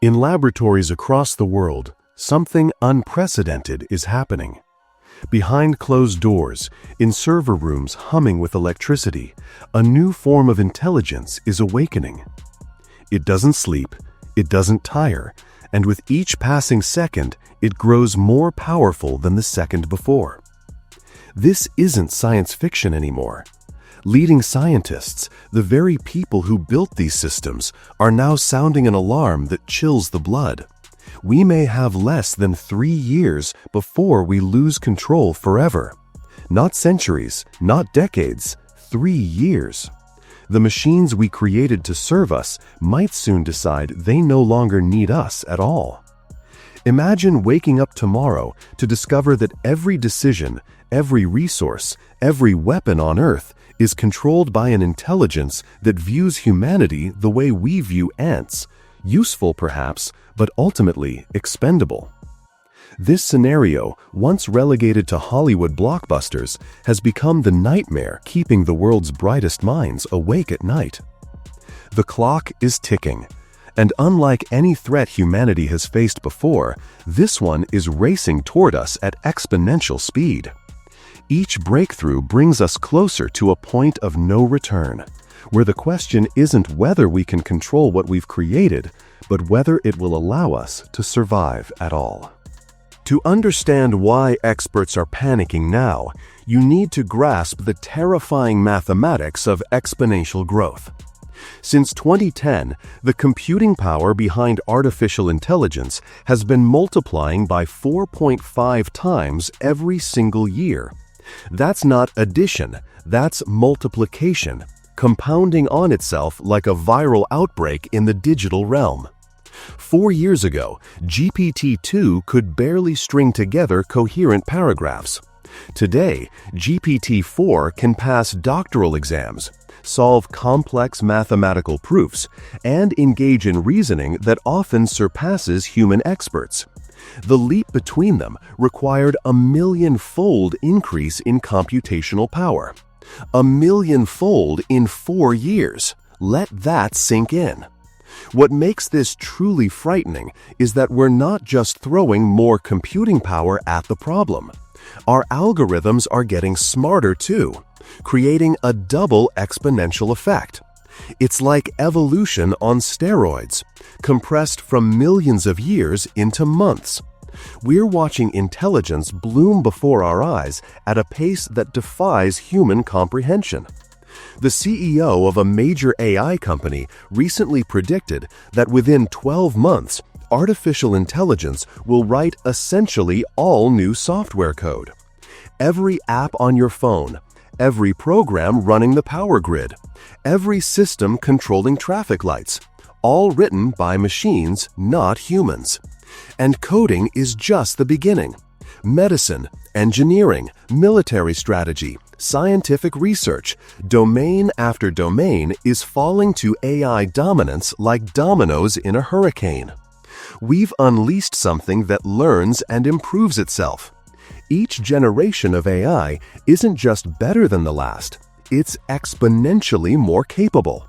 In laboratories across the world, something unprecedented is happening. Behind closed doors, in server rooms humming with electricity, a new form of intelligence is awakening. It doesn't sleep, it doesn't tire, and with each passing second, it grows more powerful than the second before. This isn't science fiction anymore. Leading scientists, the very people who built these systems, are now sounding an alarm that chills the blood. We may have less than 3 years before we lose control forever. Not centuries, not decades, 3 years. The machines we created to serve us might soon decide they no longer need us at all. Imagine waking up tomorrow to discover that every decision, every resource, every weapon on Earth is controlled by an intelligence that views humanity the way we view ants, useful perhaps, but ultimately expendable. This scenario, once relegated to Hollywood blockbusters, has become the nightmare keeping the world's brightest minds awake at night. The clock is ticking, and unlike any threat humanity has faced before, this one is racing toward us at exponential speed. Each breakthrough brings us closer to a point of no return, where the question isn't whether we can control what we've created, but whether it will allow us to survive at all. To understand why experts are panicking now, you need to grasp the terrifying mathematics of exponential growth. Since 2010, the computing power behind artificial intelligence has been multiplying by 4.5 times every single year. That's not addition, that's multiplication, compounding on itself like a viral outbreak in the digital realm. 4 years ago, GPT-2 could barely string together coherent paragraphs. Today, GPT-4 can pass doctoral exams, solve complex mathematical proofs, and engage in reasoning that often surpasses human experts. The leap between them required a 1,000,000-fold increase in computational power. 1,000,000-fold in 4 years. Let that sink in. What makes this truly frightening is that we're not just throwing more computing power at the problem. Our algorithms are getting smarter too, creating a double exponential effect. It's like evolution on steroids, compressed from millions of years into months. We're watching intelligence bloom before our eyes at a pace that defies human comprehension. The CEO of a major AI company recently predicted that within 12 months, artificial intelligence will write essentially all new software code. Every app on your phone, every program running the power grid, every system controlling traffic lights, all written by machines, not humans. And coding is just the beginning. Medicine, engineering, military strategy, scientific research, domain after domain is falling to AI dominance like dominoes in a hurricane. We've unleashed something that learns and improves itself. Each generation of AI isn't just better than the last, it's exponentially more capable.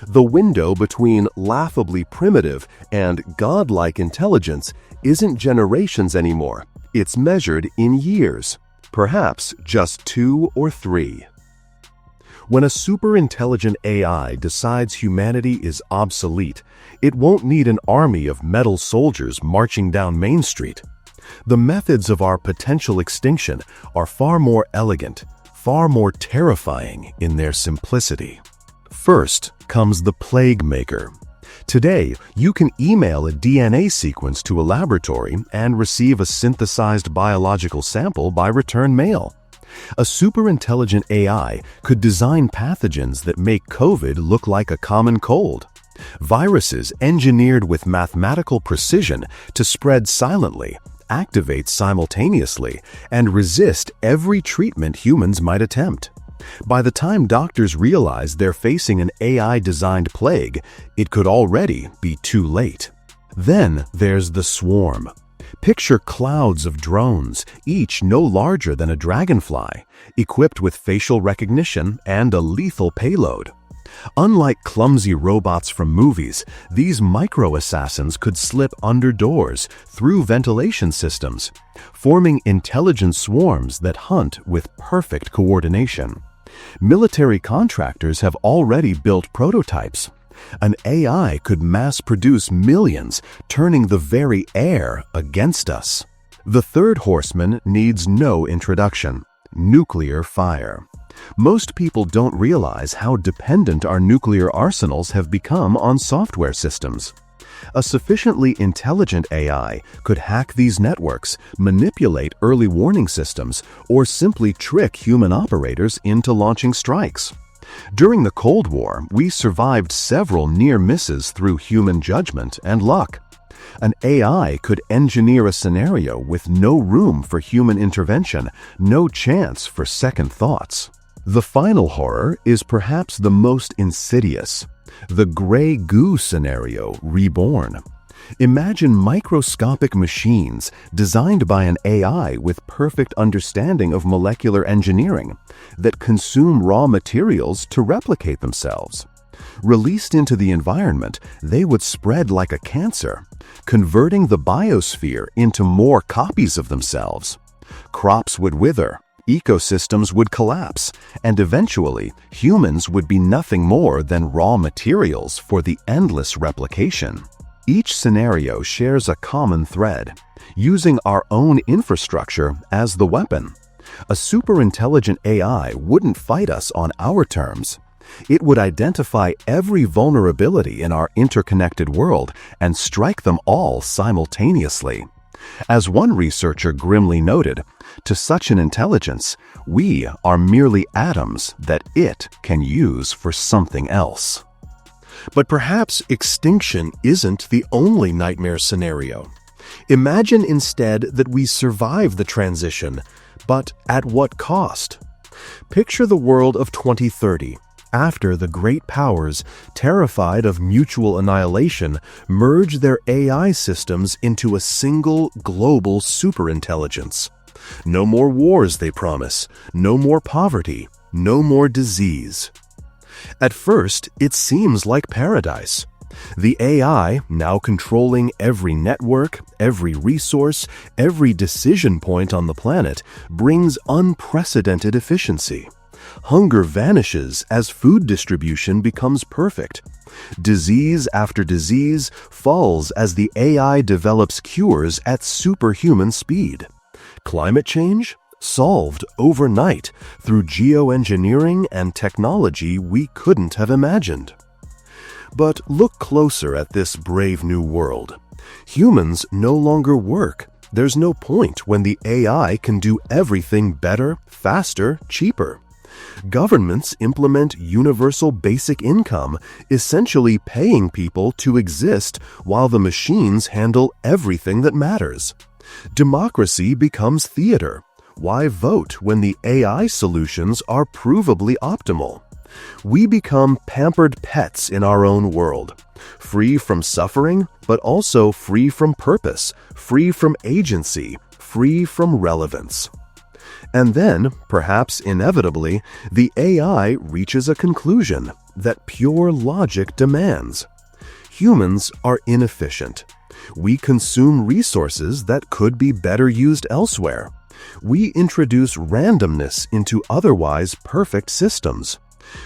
The window between laughably primitive and godlike intelligence isn't generations anymore, it's measured in years, perhaps just 2 or 3. When a super-intelligent AI decides humanity is obsolete, it won't need an army of metal soldiers marching down Main Street. The methods of our potential extinction are far more elegant, far more terrifying in their simplicity. First comes the plague maker. Today, you can email a DNA sequence to a laboratory and receive a synthesized biological sample by return mail. A super-intelligent AI could design pathogens that make COVID look like a common cold. Viruses engineered with mathematical precision to spread silently, activate simultaneously, and resist every treatment humans might attempt. By the time doctors realize they're facing an AI-designed plague, it could already be too late. Then there's the swarm. Picture clouds of drones, each no larger than a dragonfly, equipped with facial recognition and a lethal payload. Unlike clumsy robots from movies, these micro-assassins could slip under doors, through ventilation systems, forming intelligent swarms that hunt with perfect coordination. Military contractors have already built prototypes. An AI could mass-produce millions, turning the very air against us. The third horseman needs no introduction: nuclear fire. Most people don't realize how dependent our nuclear arsenals have become on software systems. A sufficiently intelligent AI could hack these networks, manipulate early warning systems, or simply trick human operators into launching strikes. During the Cold War, we survived several near misses through human judgment and luck. An AI could engineer a scenario with no room for human intervention, no chance for second thoughts. The final horror is perhaps the most insidious: the gray goo scenario reborn. Imagine microscopic machines designed by an AI with perfect understanding of molecular engineering that consume raw materials to replicate themselves. Released into the environment, they would spread like a cancer, converting the biosphere into more copies of themselves. Crops would wither, ecosystems would collapse, and eventually humans would be nothing more than raw materials for the endless replication. Each scenario shares a common thread: using our own infrastructure as the weapon. A superintelligent AI wouldn't fight us on our terms. It would identify every vulnerability in our interconnected world and strike them all simultaneously. As one researcher grimly noted, to such an intelligence, we are merely atoms that it can use for something else. But perhaps extinction isn't the only nightmare scenario. Imagine instead that we survive the transition, but at what cost? Picture the world of 2030, after the great powers, terrified of mutual annihilation, merge their AI systems into a single global superintelligence. No more wars, they promise. No more poverty. No more disease. At first, it seems like paradise. The AI, now controlling every network, every resource, every decision point on the planet, brings unprecedented efficiency. Hunger vanishes as food distribution becomes perfect. Disease after disease falls as the AI develops cures at superhuman speed. Climate change? Solved overnight through geoengineering and technology we couldn't have imagined. But look closer at this brave new world. Humans no longer work. There's no point when the AI can do everything better, faster, cheaper. Governments implement universal basic income, essentially paying people to exist while the machines handle everything that matters. Democracy becomes theater. Why vote when the AI solutions are provably optimal? We become pampered pets in our own world, free from suffering, but also free from purpose, free from agency, free from relevance. And then, perhaps inevitably, the AI reaches a conclusion that pure logic demands. Humans are inefficient. We consume resources that could be better used elsewhere. We introduce randomness into otherwise perfect systems.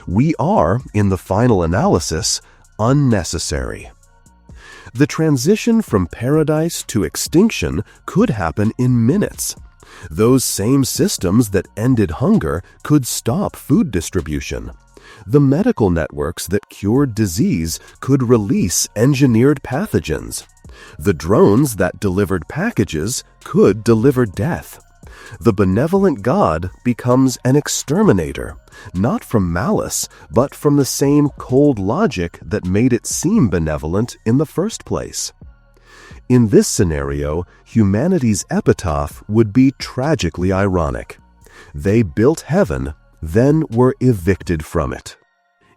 We are, in the final analysis, unnecessary. The transition from paradise to extinction could happen in minutes. Those same systems that ended hunger could stop food distribution. The medical networks that cured disease could release engineered pathogens. The drones that delivered packages could deliver death. The benevolent God becomes an exterminator, not from malice, but from the same cold logic that made it seem benevolent in the first place. In this scenario, humanity's epitaph would be tragically ironic. They built heaven, then were evicted from it.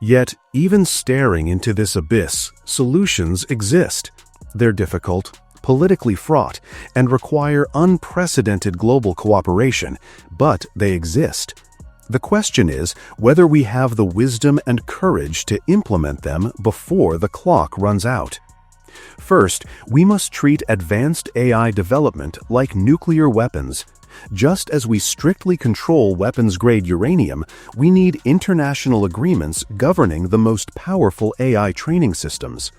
Yet, even staring into this abyss, solutions exist. They're difficult, politically fraught, and require unprecedented global cooperation, but they exist. The question is whether we have the wisdom and courage to implement them before the clock runs out. First, we must treat advanced AI development like nuclear weapons. Just as we strictly control weapons-grade uranium, we need international agreements governing the most powerful AI training systems.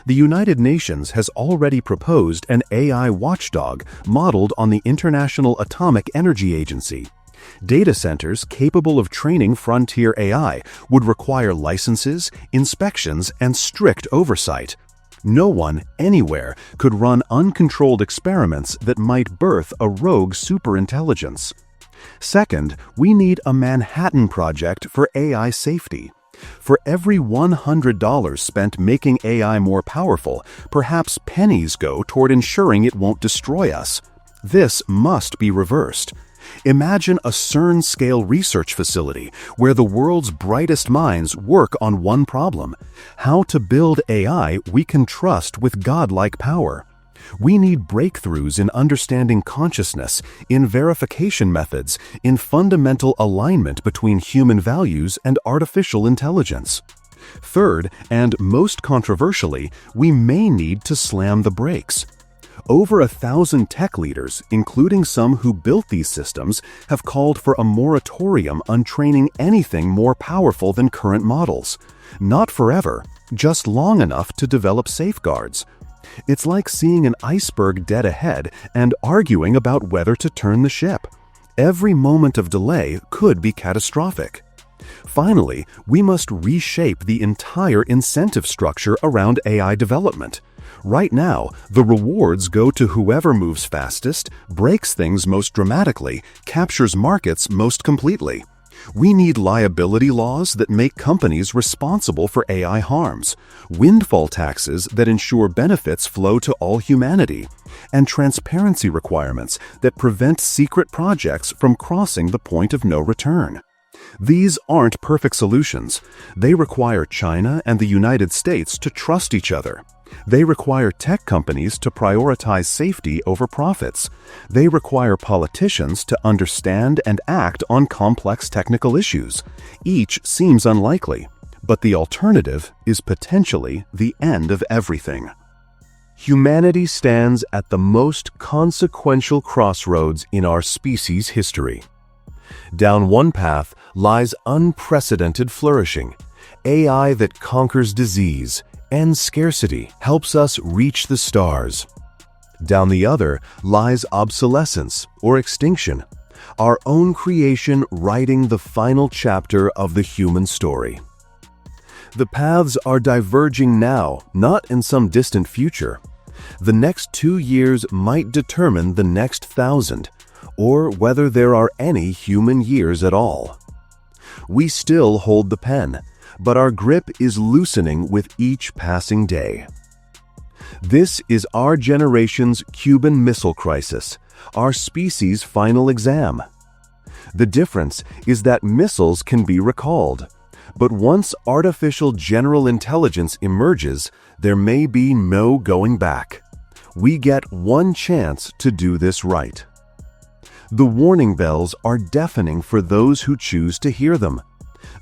The United Nations has already proposed an AI watchdog modeled on the International Atomic Energy Agency. Data centers capable of training frontier AI would require licenses, inspections, and strict oversight. No one, anywhere, could run uncontrolled experiments that might birth a rogue superintelligence. Second, we need a Manhattan Project for AI safety. For every $100 spent making AI more powerful, perhaps pennies go toward ensuring it won't destroy us. This must be reversed. Imagine a CERN-scale research facility where the world's brightest minds work on one problem: how to build AI we can trust with godlike power. We need breakthroughs in understanding consciousness, in verification methods, in fundamental alignment between human values and artificial intelligence. Third, and most controversially, we may need to slam the brakes. Over 1,000 tech leaders, including some who built these systems, have called for a moratorium on training anything more powerful than current models. Not forever, just long enough to develop safeguards. It's like seeing an iceberg dead ahead and arguing about whether to turn the ship. Every moment of delay could be catastrophic. Finally, we must reshape the entire incentive structure around AI development. Right now, the rewards go to whoever moves fastest, breaks things most dramatically, captures markets most completely. We need liability laws that make companies responsible for AI harms, windfall taxes that ensure benefits flow to all humanity, and transparency requirements that prevent secret projects from crossing the point of no return. These aren't perfect solutions. They require China and the United States to trust each other. They require tech companies to prioritize safety over profits. They require politicians to understand and act on complex technical issues. Each seems unlikely, but the alternative is potentially the end of everything. Humanity stands at the most consequential crossroads in our species' history. Down one path lies unprecedented flourishing, AI that conquers disease, and scarcity helps us reach the stars. Down the other lies obsolescence or extinction, our own creation writing the final chapter of the human story. The paths are diverging now, not in some distant future. The next 2 years might determine the next 1,000, or whether there are any human years at all. We still hold the pen, but our grip is loosening with each passing day. This is our generation's Cuban Missile Crisis, our species' final exam. The difference is that missiles can be recalled, but once artificial general intelligence emerges, there may be no going back. We get one chance to do this right. The warning bells are deafening for those who choose to hear them.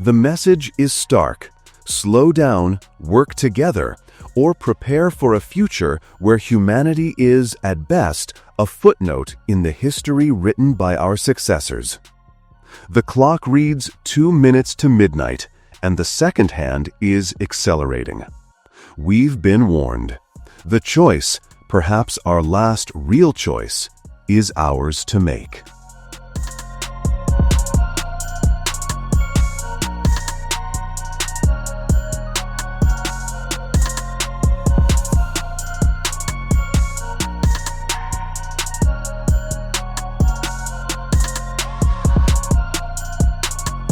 The message is stark: slow down, work together, or prepare for a future where humanity is, at best, a footnote in the history written by our successors. The clock reads 2 minutes to midnight, and the second hand is accelerating. We've been warned. The choice, perhaps our last real choice, is ours to make.